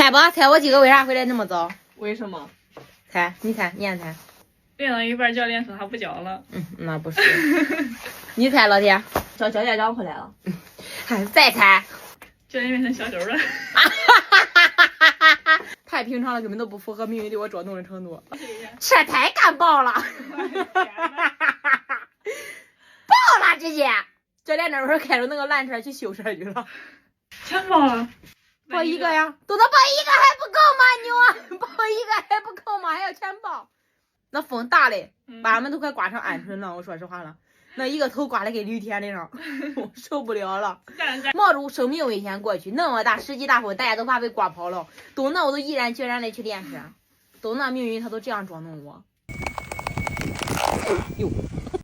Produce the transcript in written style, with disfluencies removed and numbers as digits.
猜吧，猜我今个为啥回来那么早？为什么？猜，你猜，你先猜。练到一半，教练说他不教了。那不是。你猜，老铁。教练长回来了。再猜。教练变成小狗了。太平常了，根本都不符合命运对我捉弄的程度。这太干爆了！爆了，直接！教练那会儿开着那个烂车去修车去了。全爆了。报一个呀，都能报一个还不够吗？你报一个还不够吗？还要全报？那风大嘞，把俺们都快刮成鹌鹑了。我说实话了，那一个头刮的跟驴天那样，我受不了了。冒着生命危险过去，那么大10级大风，大家都怕被刮跑了，都那我都毅然决然的去练车，都那命运他都这样捉弄我。哟。